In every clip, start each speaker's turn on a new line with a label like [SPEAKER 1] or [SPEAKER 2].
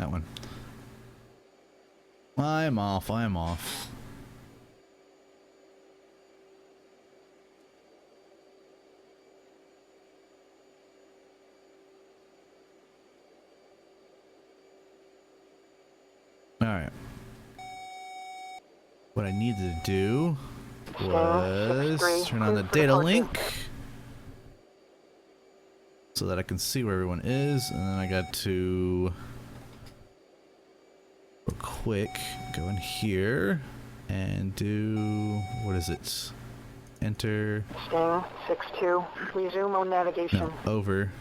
[SPEAKER 1] that one. I'm off. I'm off. Alright. What I needed to do was turn on the data link so that I can see where everyone is, and then I got to real quick go in here and do, what is it? Enter.
[SPEAKER 2] Sting 6-2. Resume on navigation.
[SPEAKER 1] No, over.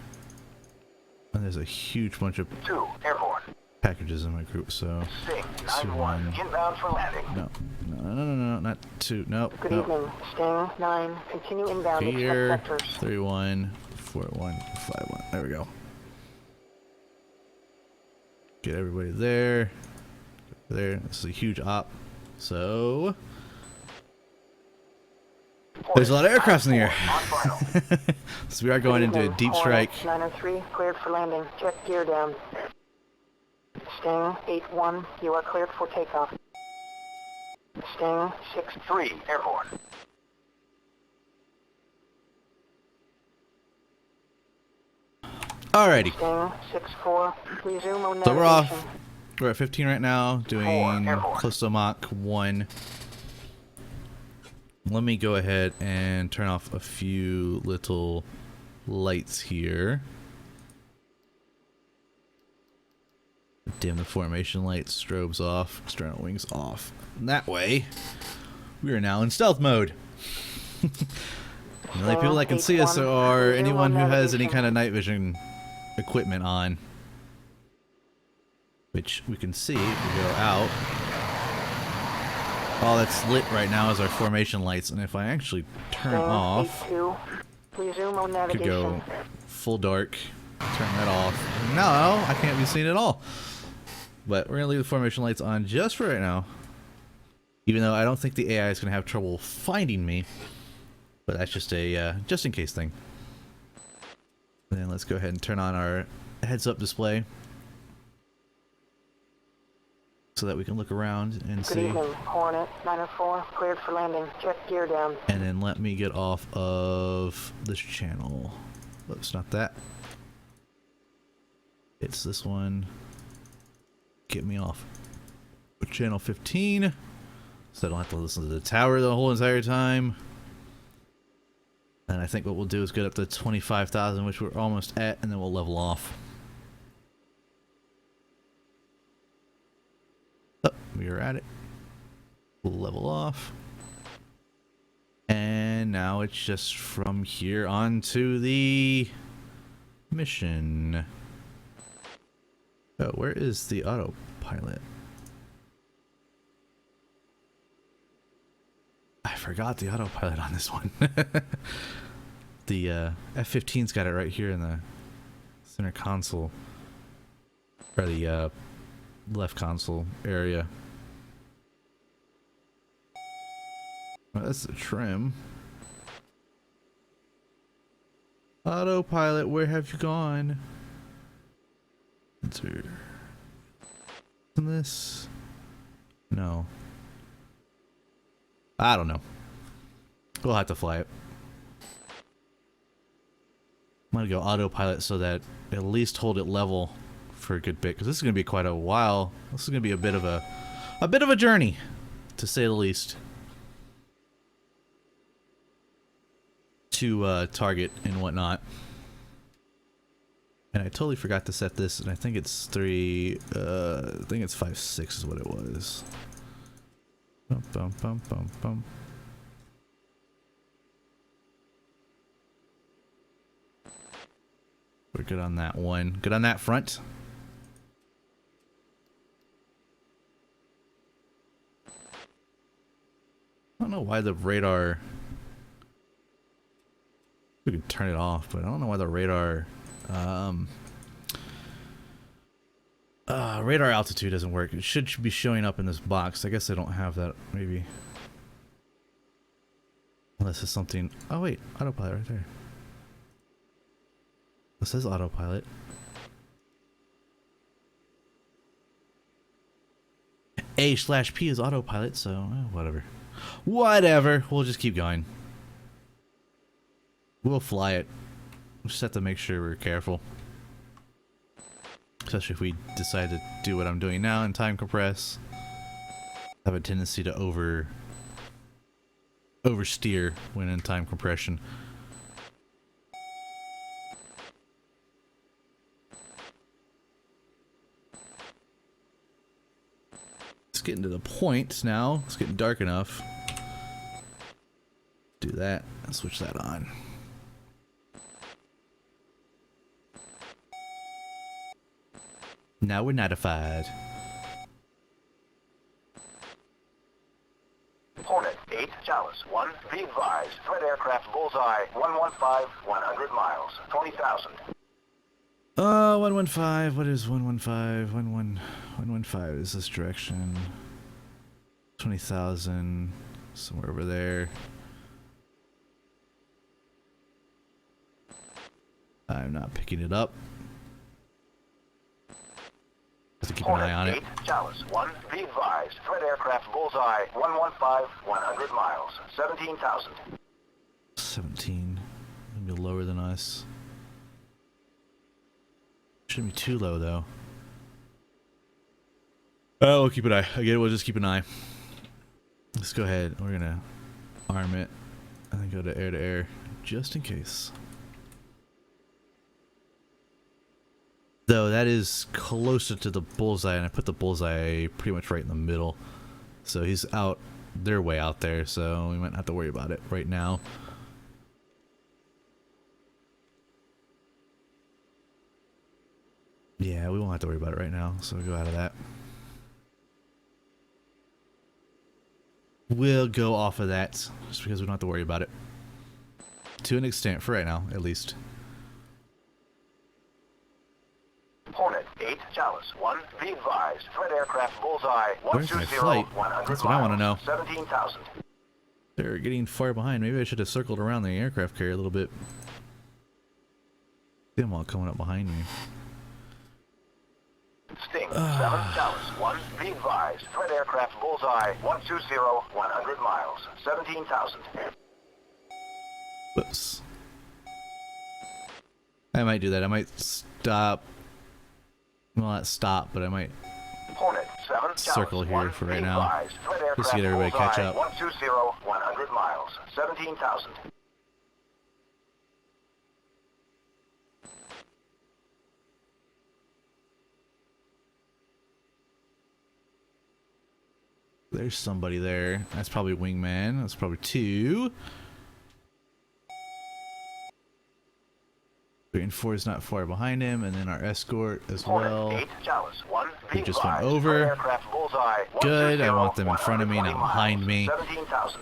[SPEAKER 1] And there's a huge bunch of
[SPEAKER 3] 2 airborne.
[SPEAKER 1] packages in my group, so
[SPEAKER 3] Sting
[SPEAKER 1] let's do one.
[SPEAKER 3] 9-1 inbound for landing.
[SPEAKER 1] No, not two. Nope.
[SPEAKER 2] Good
[SPEAKER 1] nope.
[SPEAKER 2] evening. Sting 9. Continue inbound.
[SPEAKER 1] Here,
[SPEAKER 2] Expect vectors.
[SPEAKER 1] 3-1, 4-1, 5-1. There we go. Get everybody there. There. This is a huge op. So there's a lot of aircrafts in the air. So we are going into a deep strike.
[SPEAKER 2] 903. Cleared for landing. Check gear down. Sting 8-1. You are cleared for takeoff. Sting
[SPEAKER 3] 6-3 airborne.
[SPEAKER 1] Alrighty.
[SPEAKER 2] Sting 6-4. Resume on navigation.
[SPEAKER 1] So we're off. We're at 15 right now, doing close to Mach 1. Let me go ahead and turn off a few little lights here. Dim the formation lights, strobes off, external wings off. And that way, we are now in stealth mode. The only people that can see us are anyone who has any kind of night vision equipment on. Which we can see if we go out. All that's lit right now is our formation lights, and if I actually turn off, could go full dark, turn that off. No, I can't be seen at all. But we're gonna leave the formation lights on just for right now. Even though I don't think the AI is gonna have trouble finding me. But that's just a just in case thing. And then let's go ahead and turn on our heads-up display, so that we can look around and see.
[SPEAKER 2] Good evening, Hornet 904, cleared for landing. Check gear down.
[SPEAKER 1] And then let me get off of this channel. Oops, not that. It's this one. Get me off. Channel 15. So I don't have to listen to the tower the whole entire time. And I think what we'll do is get up to 25,000, which we're almost at, and then we'll level off. Oh, we are at it. We'll level off. And now it's just from here on to the mission. Oh, where is the autopilot? I forgot the autopilot on this one. The F-15's got it right here in the center console. Or the left console area. Well, that's the trim. Autopilot, where have you gone? Enter. This? No. I don't know. We'll have to fly it. I'm gonna go autopilot so that at least hold it level for a good bit, because this is gonna be quite a while. This is gonna be a bit of a journey, to say the least, to target and whatnot. And I totally forgot to set this, and I think it's 3. I think it's 5.6 is what it was. Bum, bum, bum, bum, bum. We're good on that one. Good on that front. I don't know why the radar... We can turn it off, but I don't know why the radar... radar altitude doesn't work. It should be showing up in this box. I guess I don't have that, maybe. Unless it's something... Oh wait, autopilot right there. This says autopilot. A/P is autopilot, so whatever. Whatever. We'll just keep going. We'll fly it. We just have to make sure we're careful. Especially if we decide to do what I'm doing now and time compress. I have a tendency to oversteer when in time compression. It's getting to the point now. It's getting dark enough. Do that and switch that on. Now we're notified.
[SPEAKER 3] Hornet 8, Chalice 1, be advised. Threat aircraft bullseye 115, 100 miles, 20,000.
[SPEAKER 1] 115. What is 115? 115 is this direction. 20,000. Somewhere over there. I'm not picking it up. Have to keep an eye on it.
[SPEAKER 3] 8, Chalice 1, be advised. Threat aircraft bullseye 115, 100 miles, 17,000.
[SPEAKER 1] 17. Maybe lower than us. Shouldn't be too low though. Oh, we'll keep an eye. Again, we'll just keep an eye. Let's go ahead. We're gonna arm it and then go to air, just in case. Though that is closer to the bullseye, and I put the bullseye pretty much right in the middle. So he's out, they're way out there, so we might not have to worry about it right now. Yeah, we won't have to worry about it right now, so we'll go out of that. We'll go off of that, just because we don't have to worry about it. To an extent, for right now, at least.
[SPEAKER 3] Hornet 8, Chalice 1, be advised. Threat aircraft bullseye
[SPEAKER 1] Where's my
[SPEAKER 3] 120,
[SPEAKER 1] flight?
[SPEAKER 3] 100
[SPEAKER 1] That's what I want to know.
[SPEAKER 3] miles, 17,000.
[SPEAKER 1] They're getting far behind. Maybe I should have circled around the aircraft carrier a little bit. See them all coming up behind me.
[SPEAKER 3] Sting 7, Chalice 1, be advised. Threat aircraft bullseye 120, 100 miles, 17,000.
[SPEAKER 1] Whoops. I might do that. I might stop. Well, not stop, but I might
[SPEAKER 3] Hornet 7,
[SPEAKER 1] circle
[SPEAKER 3] Chalice
[SPEAKER 1] here
[SPEAKER 3] 1,
[SPEAKER 1] for
[SPEAKER 3] be
[SPEAKER 1] right now.
[SPEAKER 3] advised. Threat aircraft
[SPEAKER 1] Just to get everybody catch
[SPEAKER 3] bullseye
[SPEAKER 1] up.
[SPEAKER 3] 120, 100 miles, 17,000.
[SPEAKER 1] There's somebody there. That's probably wingman. That's probably two. 3 and 4 is not far behind him, and then our escort as
[SPEAKER 3] Hornet
[SPEAKER 1] well.
[SPEAKER 3] 8, Chalice 1,
[SPEAKER 1] He
[SPEAKER 3] be
[SPEAKER 1] just went
[SPEAKER 3] advised.
[SPEAKER 1] over.
[SPEAKER 3] Threat aircraft bullseye
[SPEAKER 1] Good. I
[SPEAKER 3] 120,
[SPEAKER 1] want them in front of me, not
[SPEAKER 3] 120
[SPEAKER 1] behind me.
[SPEAKER 3] miles, 17,000.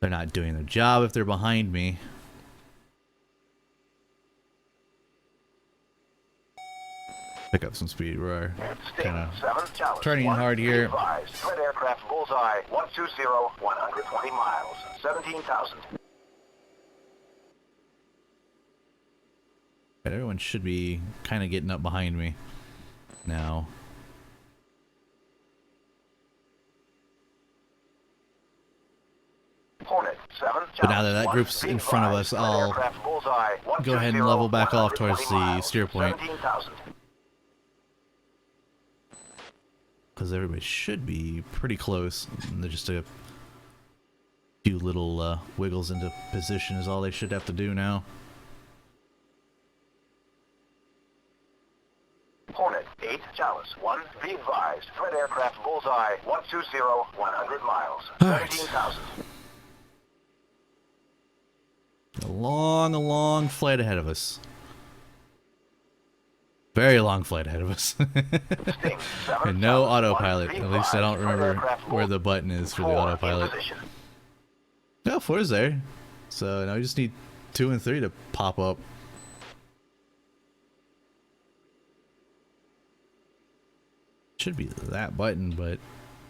[SPEAKER 1] They're not doing their job if they're behind me. Pick up some speed. We're
[SPEAKER 3] Sting
[SPEAKER 1] kind of
[SPEAKER 3] 7, Chalice
[SPEAKER 1] turning
[SPEAKER 3] 1,
[SPEAKER 1] hard
[SPEAKER 3] be
[SPEAKER 1] here.
[SPEAKER 3] advised. Threat aircraft bullseye 120, 120 miles, 17,000.
[SPEAKER 1] Everyone should be kind of getting up behind me now.
[SPEAKER 3] Hornet 7,
[SPEAKER 1] But now that that
[SPEAKER 3] Chalice 1,
[SPEAKER 1] group's
[SPEAKER 3] be
[SPEAKER 1] in front of
[SPEAKER 3] advised.
[SPEAKER 1] us,
[SPEAKER 3] Threat
[SPEAKER 1] I'll
[SPEAKER 3] aircraft bullseye
[SPEAKER 1] go ahead and
[SPEAKER 3] 120,
[SPEAKER 1] level back off towards
[SPEAKER 3] 120
[SPEAKER 1] the
[SPEAKER 3] miles,
[SPEAKER 1] steer point.
[SPEAKER 3] 17,000.
[SPEAKER 1] Because everybody should be pretty close. And they're just a few little wiggles into position is all they should have to do now.
[SPEAKER 3] Hornet 8, Chalice 1, be advised. Threat aircraft bullseye 120, 100 miles,
[SPEAKER 1] Alright.
[SPEAKER 3] 17,000.
[SPEAKER 1] A long flight ahead of us. Very long flight ahead of us.
[SPEAKER 3] Sting 7,
[SPEAKER 1] And no
[SPEAKER 3] Chalice 1,
[SPEAKER 1] autopilot.
[SPEAKER 3] be
[SPEAKER 1] At least I
[SPEAKER 3] advised.
[SPEAKER 1] don't
[SPEAKER 3] Threat
[SPEAKER 1] remember
[SPEAKER 3] aircraft
[SPEAKER 1] where the button is for the
[SPEAKER 3] 4 in
[SPEAKER 1] autopilot.
[SPEAKER 3] position.
[SPEAKER 1] No, 4 is there. So now we just need 2 and 3 to pop up. Should be that button, but it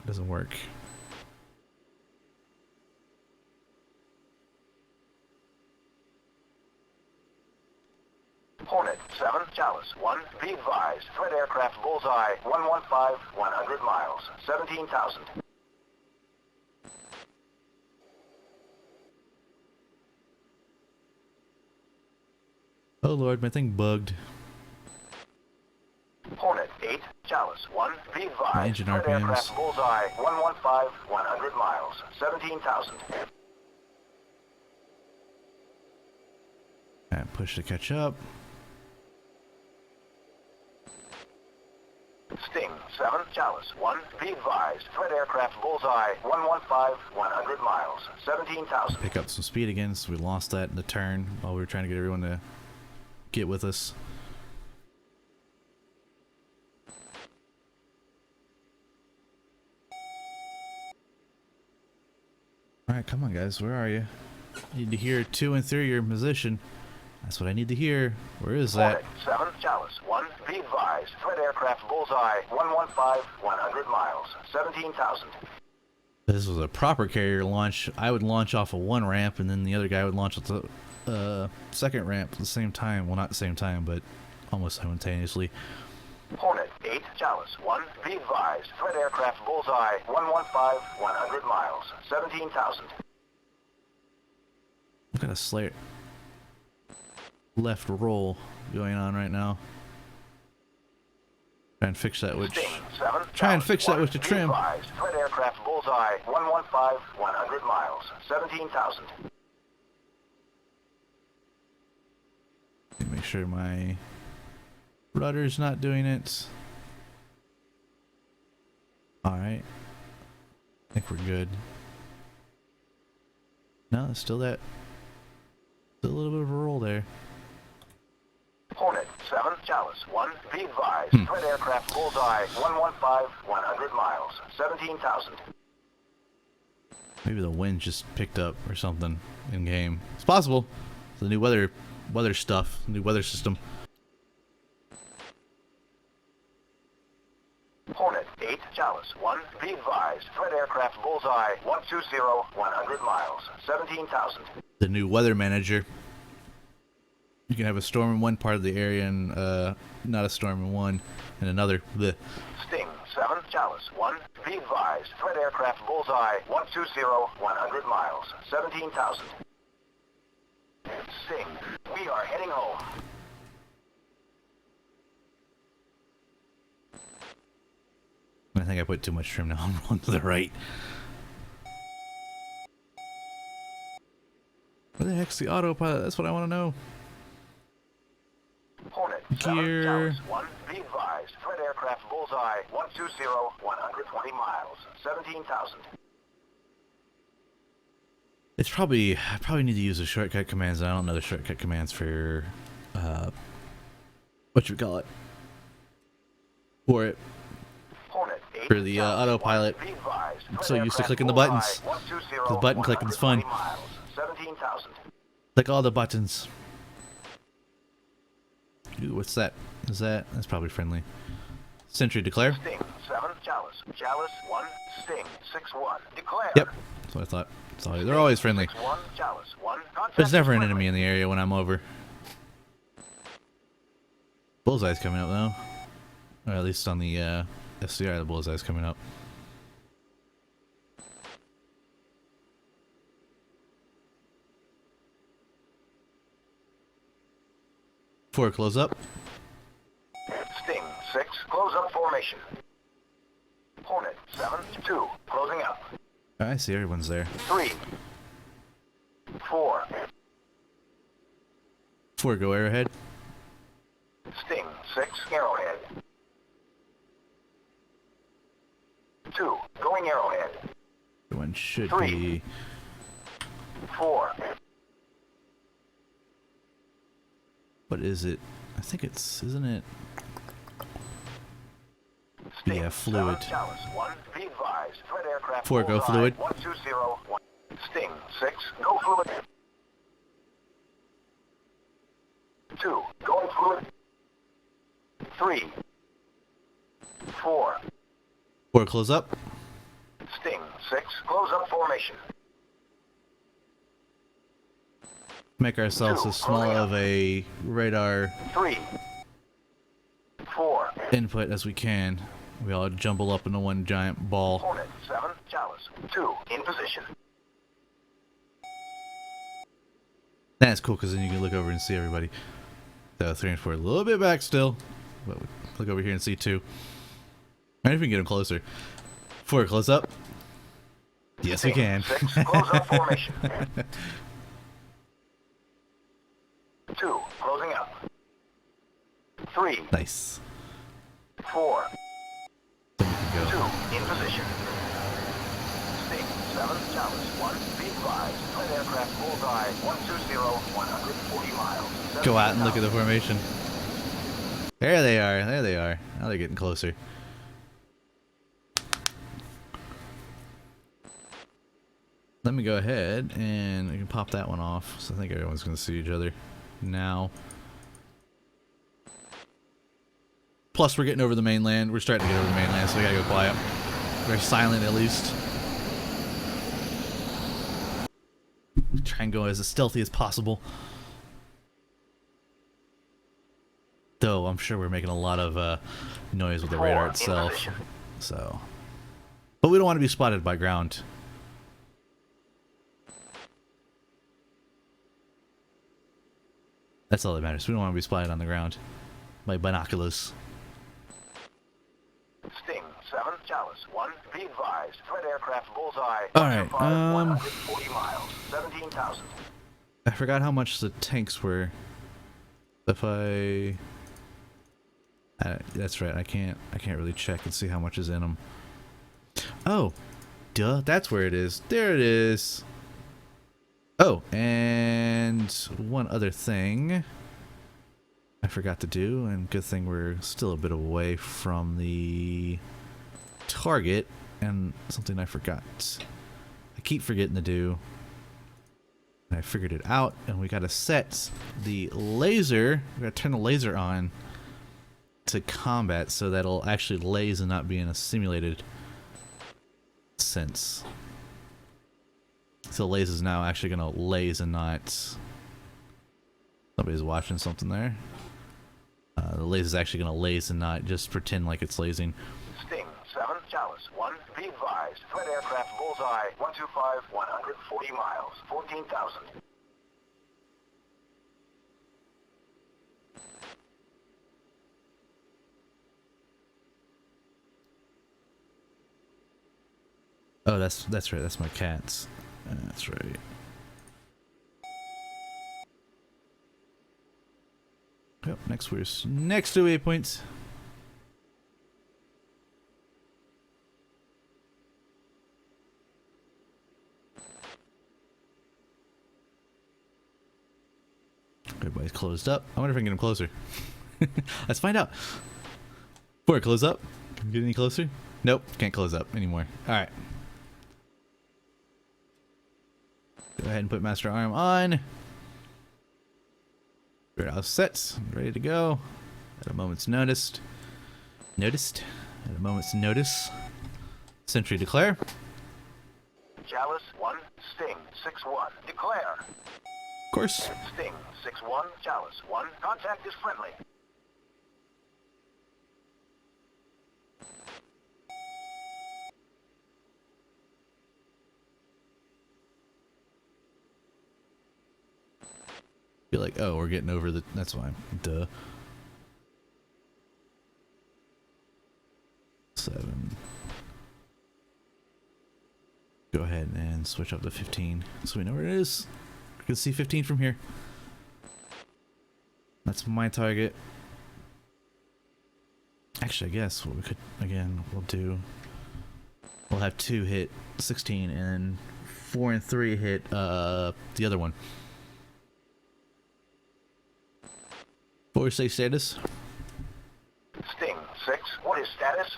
[SPEAKER 1] doesn't work.
[SPEAKER 3] Hornet 7, Chalice 1, be advised. Threat aircraft bullseye 115, 100 miles, 17,000.
[SPEAKER 1] Oh lord, my thing bugged.
[SPEAKER 3] Hornet 8, Chalice 1, be advised.
[SPEAKER 1] My engine
[SPEAKER 3] Threat
[SPEAKER 1] RPMs.
[SPEAKER 3] aircraft bullseye 115, 100 miles, 17,000.
[SPEAKER 1] And push to catch up.
[SPEAKER 3] Sting 7, Chalice 1, be advised. Threat aircraft bullseye 115, 100 miles, 17,000.
[SPEAKER 1] Pick up some speed again, so we lost that in the turn while we were trying to get everyone to get with us. Alright, come on guys, where are you? Need to hear 2 and 3 your position. That's what I need to hear. Where is that?
[SPEAKER 3] Hornet 7, Chalice 1, be advised. Threat aircraft bullseye 115, 100 miles, 17,000.
[SPEAKER 1] If this was a proper carrier launch, I would launch off of one ramp and then the other guy would launch at the second ramp at the same time. Well, not the same time, but almost simultaneously.
[SPEAKER 3] Hornet 8, Chalice 1, be advised. Threat aircraft bullseye 115, 100 miles, 17,000.
[SPEAKER 1] I've got a Slayer left roll going on right now. Try and fix that with
[SPEAKER 3] Sting 7,
[SPEAKER 1] try and
[SPEAKER 3] Chalice
[SPEAKER 1] fix that
[SPEAKER 3] 1,
[SPEAKER 1] with the
[SPEAKER 3] be
[SPEAKER 1] trim.
[SPEAKER 3] advised. Threat aircraft bullseye 115, 100 miles, 17,000.
[SPEAKER 1] Make sure my rudder's not doing it. Alright. I think we're good. No, it's still that. Still a little bit of a roll there.
[SPEAKER 3] Hornet 7, Chalice 1, be advised. Threat aircraft bullseye 115, 100 miles, 17,000.
[SPEAKER 1] Maybe the wind just picked up or something in game. It's possible. The new weather stuff, new weather system.
[SPEAKER 3] Hornet 8, Chalice 1, be advised. Threat aircraft bullseye 120, 100 miles, 17,000.
[SPEAKER 1] The new weather manager. You can have a storm in one part of the area and not a storm in one and another. Blech.
[SPEAKER 3] Sting 7, Chalice 1, be advised. Threat aircraft bullseye 120, 100 miles, 17,000. Sting, we are heading home.
[SPEAKER 1] I think I put too much trim now. I'm rolling to the right. Where the heck's the autopilot? That's what I want to know.
[SPEAKER 3] Hornet
[SPEAKER 1] Gear.
[SPEAKER 3] 7, Chalice 1, be advised. Threat aircraft bullseye 120, 120 miles, 17,000.
[SPEAKER 1] It's probably, I probably need to use the shortcut commands. I don't know the shortcut commands for, what you call it, for it,
[SPEAKER 3] Hornet 8,
[SPEAKER 1] for the
[SPEAKER 3] Chalice 1,
[SPEAKER 1] autopilot.
[SPEAKER 3] be advised.
[SPEAKER 1] I'm
[SPEAKER 3] Threat
[SPEAKER 1] so used to
[SPEAKER 3] aircraft
[SPEAKER 1] clicking the
[SPEAKER 3] bullseye,
[SPEAKER 1] buttons.
[SPEAKER 3] 120,
[SPEAKER 1] Because button clicking's fun.
[SPEAKER 3] 120 miles, 17,000.
[SPEAKER 1] Click all the buttons. Ooh, what's that? Is that's probably friendly. Sentry declare.
[SPEAKER 3] Sting 7, Chalice. Chalice 1, Sting 6-1. Declare.
[SPEAKER 1] Yep, that's what I thought. Sorry, they're always friendly.
[SPEAKER 3] 6-1, Chalice 1. Contact
[SPEAKER 1] There's never an
[SPEAKER 3] friendly.
[SPEAKER 1] enemy in the area when I'm over. Bullseye's coming up though. Or at least on the SCR, the bullseye's coming up. Four, close up.
[SPEAKER 3] Sting 6, close up formation. Hornet 7, 2, closing up.
[SPEAKER 1] I see everyone's there.
[SPEAKER 3] 3, 4,
[SPEAKER 1] Four, go arrowhead.
[SPEAKER 3] Sting 6, arrowhead. 2, going arrowhead.
[SPEAKER 1] Everyone should
[SPEAKER 3] Three.
[SPEAKER 1] be.
[SPEAKER 3] 4,
[SPEAKER 1] What is it? I think it's, isn't it?
[SPEAKER 3] Sting
[SPEAKER 1] Yeah, fluid.
[SPEAKER 3] 7, Chalice 1, be advised. Threat aircraft
[SPEAKER 1] 4, go
[SPEAKER 3] bullseye,
[SPEAKER 1] fluid.
[SPEAKER 3] 120, 1. Sting 6, go fluid. 2, going fluid. 3, 4,
[SPEAKER 1] Four, close up.
[SPEAKER 3] Sting 6, close up formation.
[SPEAKER 1] Make ourselves as small of a radar
[SPEAKER 3] 3,
[SPEAKER 1] input as we can. We all jumble up into one giant ball.
[SPEAKER 3] Hornet 7, Chalice 2, in position.
[SPEAKER 1] That's cool because then you can look over and see everybody. So 3 and 4 a little bit back still, but look over here and see 2. I wonder if we can get them closer. 4 close up. Yes, we can.
[SPEAKER 3] 6, close up formation. 2, closing up. 3,
[SPEAKER 1] Nice.
[SPEAKER 3] 4,
[SPEAKER 1] Then we can
[SPEAKER 3] 2,
[SPEAKER 1] go.
[SPEAKER 3] in position. Sting 7, Chalice 1, be advised. Threat aircraft bullseye 120, 140 miles.
[SPEAKER 1] Go out and look at the formation. There they are. There they are. Now they're getting closer. Let me go ahead and I can pop that one off. So I think everyone's going to see each other now. Plus, we're getting over the mainland. We're starting to get over the mainland, so we gotta go quiet. Very silent, at least. Try and go as stealthy as possible. Though, I'm sure we're making a lot of noise with the radar itself. So, but we don't want to be spotted by ground. That's all that matters. We don't want to be spotted on the ground by binoculars.
[SPEAKER 3] Sting 7, Chalice 1, be advised. Threat aircraft bullseye.
[SPEAKER 1] Alright,
[SPEAKER 3] 140 miles, 17,000.
[SPEAKER 1] I forgot how much the tanks were. If that's right. I can't really check and see how much is in them. Oh, duh. That's where it is. There it is. Oh, and one other thing I forgot to do, and good thing we're still a bit away from the target, and something I forgot. I keep forgetting to do. And I figured it out, and we gotta set the laser. We gotta turn the laser on to combat so that it'll actually laze and not be in a simulated sense. So laze is now actually gonna laze and not. Somebody's watching something there. The laze is actually gonna laze and not just pretend like it's lazing.
[SPEAKER 3] Sting 7, Chalice 1, be advised. Threat aircraft bullseye 125, 140 miles, 14,000.
[SPEAKER 1] Oh, that's right. That's my cats. That's right. Yep, next we're next to waypoints. Everybody's closed up. I wonder if I can get them closer. Let's find out. Before I close up, can we get any closer? Nope, can't close up anymore. Alright. Go ahead and put Master Arm on. We're all set, ready to go. At a moment's notice. At a moment's notice. Sentry declare.
[SPEAKER 3] Chalice 1, Sting 6-1, declare.
[SPEAKER 1] Of course.
[SPEAKER 3] Sting 6-1, Chalice 1, contact is friendly.
[SPEAKER 1] You're like, oh, we're getting over the. That's why. Duh. 7. Go ahead and switch up to 15 so we know where it is. We can see 15 from here. That's my target. Actually, I guess what we could, again, we'll have 2 hit 16 and 4 and 3 hit the other one. Forward safe status.
[SPEAKER 3] Sting 6, what is status?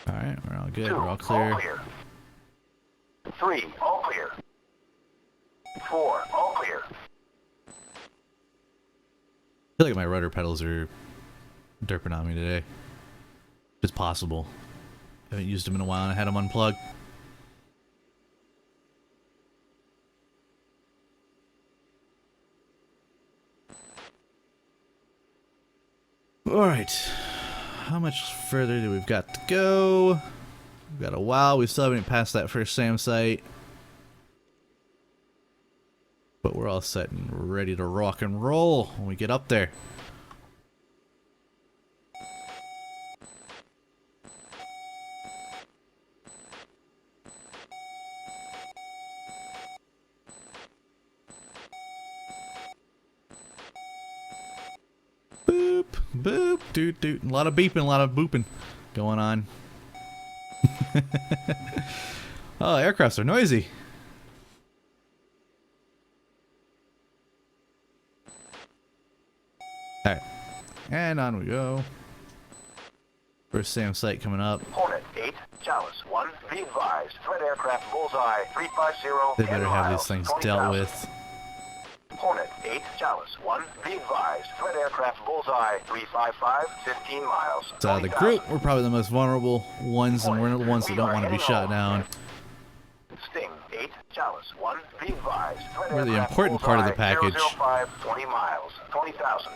[SPEAKER 1] Alright, we're all good.
[SPEAKER 3] 2,
[SPEAKER 1] We're all clear.
[SPEAKER 3] all clear. 3, all clear. 4, all clear.
[SPEAKER 1] I feel like my rudder pedals are derping on me today. It's possible. I haven't used them in a while and I had them unplugged. Alright. How much further do we've got to go? We've got a while. We still haven't passed that first SAM site. But we're all set and ready to rock and roll when we get up there. Boop, boop, doot, doot. A lot of beeping, a lot of booping going on. Oh, aircrafts are noisy. Alright, and on we go. First SAM site coming up.
[SPEAKER 3] Hornet 8, Chalice 1, be advised. Threat aircraft bullseye 350.
[SPEAKER 1] They better have these things dealt with.
[SPEAKER 3] Hornet 8, Chalice 1, be advised. Threat aircraft bullseye 355, 15 miles.
[SPEAKER 1] So out of the group, we're probably the most vulnerable ones, and we're the ones that don't want to be shot down.
[SPEAKER 3] Sting 8, Chalice 1, be advised. Threat
[SPEAKER 1] We're the
[SPEAKER 3] aircraft
[SPEAKER 1] important part of the
[SPEAKER 3] bullseye,
[SPEAKER 1] package.
[SPEAKER 3] 005, 20 miles, 20,000.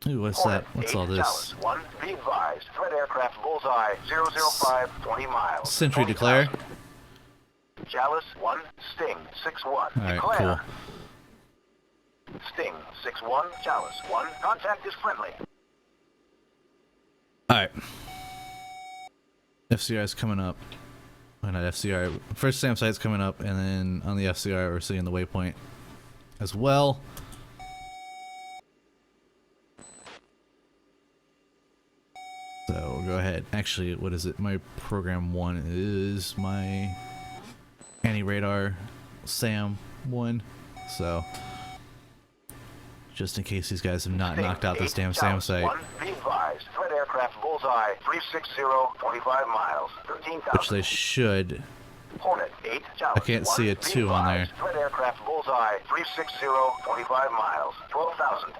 [SPEAKER 1] Ooh, what's that? What's all this?
[SPEAKER 3] Chalice 1, be advised. Threat aircraft bullseye 005, 20 miles.
[SPEAKER 1] Sentry declare.
[SPEAKER 3] 20,000. Chalice 1, Sting 6-1.
[SPEAKER 1] Alright,
[SPEAKER 3] Declare. Sting 6-1, Chalice 1, contact is friendly.
[SPEAKER 1] Alright. FCR is coming up. Oh, not FCR. First SAM site's coming up, and then on the FCR we're seeing the waypoint as well. So we'll go ahead. Actually, what is it? My program 1 is my anti-radar SAM 1. So just in case these guys have not
[SPEAKER 3] Sting
[SPEAKER 1] knocked out this
[SPEAKER 3] 8,
[SPEAKER 1] damn SAM
[SPEAKER 3] Chalice
[SPEAKER 1] site.
[SPEAKER 3] 1, be advised. Threat aircraft bullseye 360, 25 miles, 13,000.
[SPEAKER 1] Which they should.
[SPEAKER 3] Hornet 8, Chalice
[SPEAKER 1] I can't see a
[SPEAKER 3] 1,
[SPEAKER 1] 2 on there.
[SPEAKER 3] Threat aircraft bullseye 360, 25 miles, 12,000.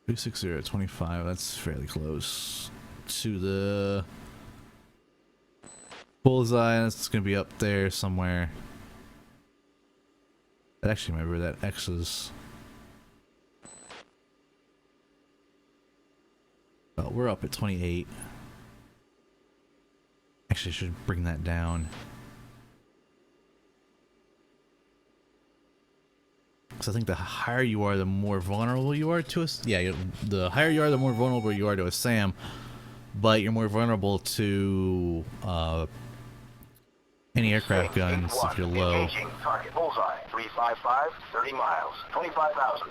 [SPEAKER 1] 360 at 25, that's fairly close to the bullseye. That's going to be up there somewhere. I actually remember that X is... Oh, we're up at 28. Actually, I should bring that down. So I think the higher you are, the more vulnerable you are to us. Yeah, the higher you are, the more vulnerable you are to a SAM. But you're more vulnerable to any aircraft guns if you're low.
[SPEAKER 3] Engaging target bullseye 355, 30 miles, 25,000.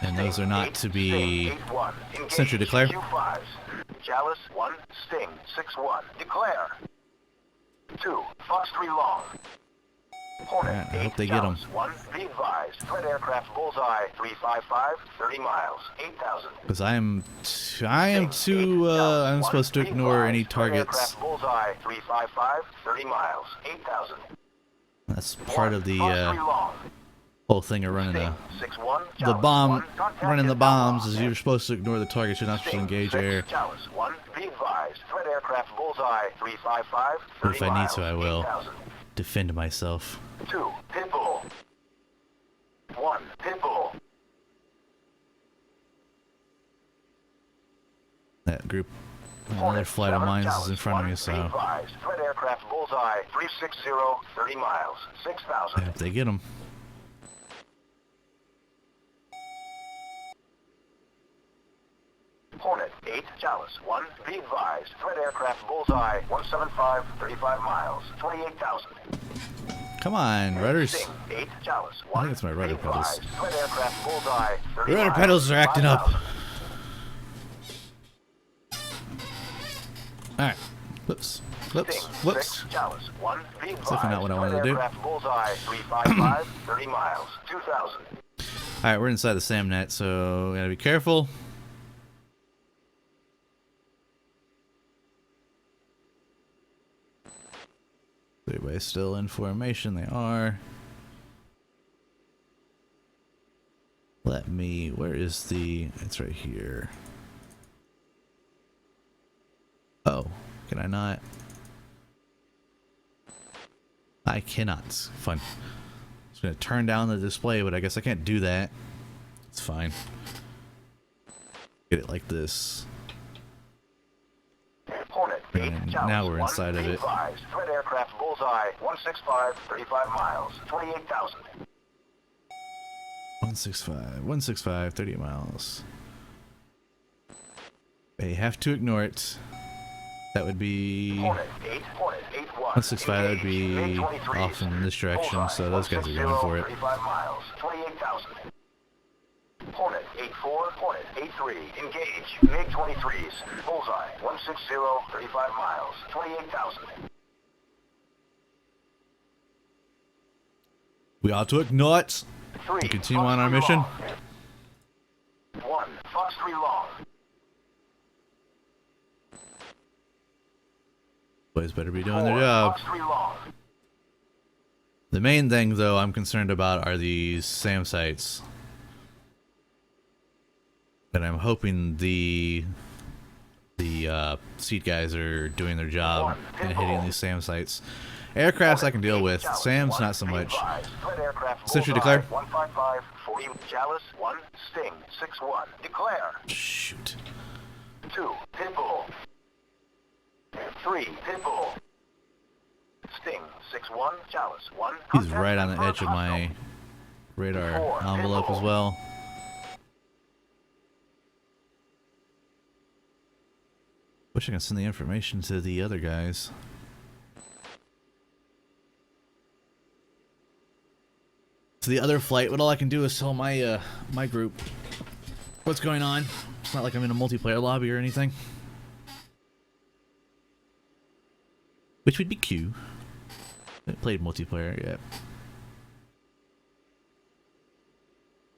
[SPEAKER 1] And those are not to be
[SPEAKER 3] Sting
[SPEAKER 1] sentry declare.
[SPEAKER 3] Q5s. Chalice 1, Sting 6-1. Declare. 2, Fox 3 long. Hornet
[SPEAKER 1] Alright, I
[SPEAKER 3] 8,
[SPEAKER 1] hope they get 'em.
[SPEAKER 3] Chalice 1, be advised. Threat aircraft bullseye 355, 30 miles, 8,000.
[SPEAKER 1] Because I'm supposed to ignore any targets.
[SPEAKER 3] Bullseye 355, 30 miles, 8,000.
[SPEAKER 1] That's part of the whole thing of running the running the bombs is you're supposed to ignore the targets. You're not supposed to engage air.
[SPEAKER 3] Chalice 1, be advised. Threat aircraft bullseye 355, 30
[SPEAKER 1] But if I need
[SPEAKER 3] miles,
[SPEAKER 1] to, I will
[SPEAKER 3] 8,000.
[SPEAKER 1] defend myself.
[SPEAKER 3] 2, Pitbull. 1, Pitbull.
[SPEAKER 1] That group, another flight of mines is in front of me, so
[SPEAKER 3] Threat aircraft bullseye 360, 30 miles, 6,000.
[SPEAKER 1] I hope they get them.
[SPEAKER 3] Hornet 8, Chalice 1, be advised. Threat aircraft bullseye 175, 35 miles, 28,000.
[SPEAKER 1] Come on, rudders.
[SPEAKER 3] Sting 8, Chalice
[SPEAKER 1] I
[SPEAKER 3] 1,
[SPEAKER 1] think it's my rudder
[SPEAKER 3] be
[SPEAKER 1] pedals.
[SPEAKER 3] advised. Threat aircraft bullseye 30
[SPEAKER 1] The rudder
[SPEAKER 3] miles,
[SPEAKER 1] pedals are acting up.
[SPEAKER 3] 5,000.
[SPEAKER 1] Alright. Whoops. Whoops.
[SPEAKER 3] Sting
[SPEAKER 1] Whoops.
[SPEAKER 3] 6, Chalice 1, be advised.
[SPEAKER 1] definitely not what I wanted to do.
[SPEAKER 3] Aircraft bullseye 355, 30 miles, 2,000.
[SPEAKER 1] Alright, we're inside the SAM net, so gotta be careful. Everybody's still in formation. They are. Let me... Where is the... It's right here. Oh. Can I not? I cannot. Fun. It's gonna turn down the display, but I guess I can't do that. It's fine. Get it like this.
[SPEAKER 3] Hornet,
[SPEAKER 1] And now we're inside of it.
[SPEAKER 3] Threat aircraft bullseye, 165, 35 miles, 28,000.
[SPEAKER 1] 165, 38 miles. They have to ignore it. That would be...
[SPEAKER 3] Hornet,
[SPEAKER 1] 165, that would be off in this direction, so those guys are going for it.
[SPEAKER 3] 35 miles, 28,000. Hornet, 84, Hornet, 83, engage, MiG-23s, bullseye, 160, 35 miles, 28,000.
[SPEAKER 1] We ought to ignore it.
[SPEAKER 3] 3,
[SPEAKER 1] And continue
[SPEAKER 3] Fox
[SPEAKER 1] on our
[SPEAKER 3] 3
[SPEAKER 1] mission.
[SPEAKER 3] Long. 1, Fox 3 long.
[SPEAKER 1] Boys better be doing
[SPEAKER 3] 4,
[SPEAKER 1] their job.
[SPEAKER 3] Fox 3 long.
[SPEAKER 1] The main thing, though, I'm concerned about are these SAM sites. And I'm hoping the seat guys are doing their job and hitting these SAM sites. Aircrafts I can deal with. SAMs not so much. Sentry declare.
[SPEAKER 3] 155, 40, Chalice, 1, Sting, 6-1, declare.
[SPEAKER 1] Shoot.
[SPEAKER 3] 2, Pitbull. 3, Pitbull. Sting, 6-1, Chalice, 1.
[SPEAKER 1] He's right on the edge of my radar envelope as well. Wish I could send the information to the other guys. To the other flight, but all I can do is tell my my group what's going on. It's not like I'm in a multiplayer lobby or anything. Which would be Q. I haven't played multiplayer yet.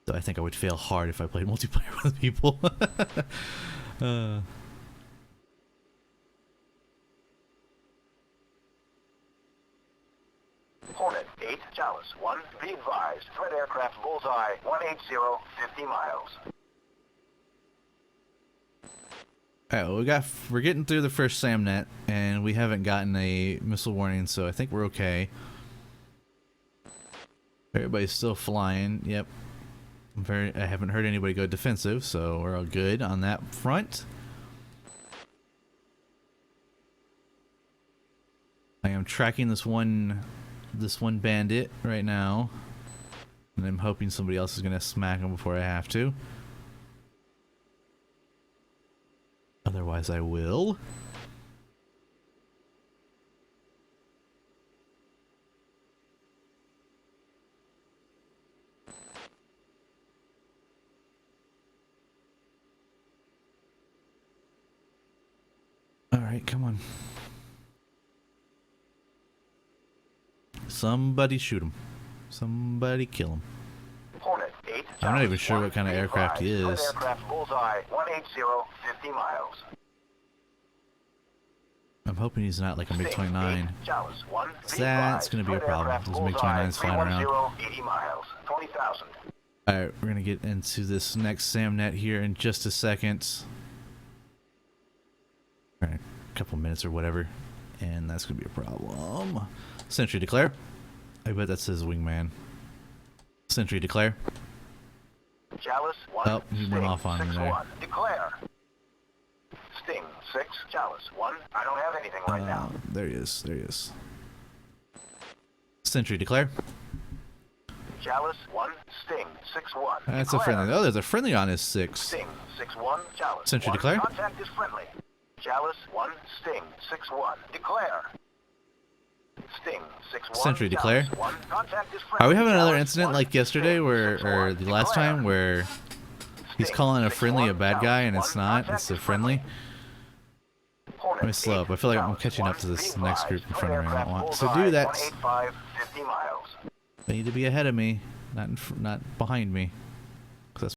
[SPEAKER 1] So I think I would fail hard if I played multiplayer with people.
[SPEAKER 3] Hornet, 8, Chalice, 1, be advised, threat aircraft bullseye, 180, 50 miles.
[SPEAKER 1] Alright, well we're getting through the first SAMnet, and we haven't gotten a missile warning, so I think we're okay. Everybody's still flying, yep. I haven't heard anybody go defensive, so we're all good on that front. I am tracking this one bandit right now, and I'm hoping somebody else is gonna smack him before I have to. Otherwise I will. Alright, come on. Somebody shoot him. Somebody kill him.
[SPEAKER 3] Hornet, 8,
[SPEAKER 1] I'm not even sure what kind of aircraft he is.
[SPEAKER 3] Aircraft bullseye, 180, 50 miles.
[SPEAKER 1] I'm hoping he's not like a MiG-29.
[SPEAKER 3] Chalice, 1,
[SPEAKER 1] That's going to be a problem. Those MiG-29s flying around.
[SPEAKER 3] 80 miles, 20,000.
[SPEAKER 1] Alright, we're going to get into this next SAMnet here in just a second. Alright, a couple minutes or whatever. And that's going to be a problem. Sentry declare. I bet that says wingman. Sentry declare.
[SPEAKER 3] Chalice, 1,
[SPEAKER 1] Oh, he went off on me there.
[SPEAKER 3] Declare. Sting, 6, Chalice, 1. I don't have anything right now.
[SPEAKER 1] There he is. There he is. Sentry declare.
[SPEAKER 3] Chalice, 1, Sting, 6-1.
[SPEAKER 1] That's a friendly. Oh, there's a friendly on his 6.
[SPEAKER 3] Sting, 6-1, Chalice.
[SPEAKER 1] Sentry
[SPEAKER 3] 1.
[SPEAKER 1] declare.
[SPEAKER 3] Contact is friendly. Chalice, 1, Sting, 6-1. Declare. Sting, 6-1.
[SPEAKER 1] Sentry declare.
[SPEAKER 3] Chalice, 1. Contact is friendly.
[SPEAKER 1] Are we having another
[SPEAKER 3] Chalice,
[SPEAKER 1] incident
[SPEAKER 3] 1,
[SPEAKER 1] like yesterday
[SPEAKER 3] Sting,
[SPEAKER 1] where,
[SPEAKER 3] 6-1.
[SPEAKER 1] or the last
[SPEAKER 3] Declare.
[SPEAKER 1] time where he's
[SPEAKER 3] Sting,
[SPEAKER 1] calling a friendly a
[SPEAKER 3] 6-1,
[SPEAKER 1] bad guy and
[SPEAKER 3] Chalice,
[SPEAKER 1] it's
[SPEAKER 3] 1.
[SPEAKER 1] not?
[SPEAKER 3] Contact
[SPEAKER 1] It's a
[SPEAKER 3] is
[SPEAKER 1] friendly?
[SPEAKER 3] Hornet,
[SPEAKER 1] Let me slow up. I feel like I'm
[SPEAKER 3] 8,
[SPEAKER 1] catching up to
[SPEAKER 3] Chalice,
[SPEAKER 1] this
[SPEAKER 3] 1.
[SPEAKER 1] next group in front of me. I don't
[SPEAKER 3] Aircraft
[SPEAKER 1] want to
[SPEAKER 3] bullseye,
[SPEAKER 1] do that.
[SPEAKER 3] 185, 50 miles.
[SPEAKER 1] They need to be ahead of me, not behind me.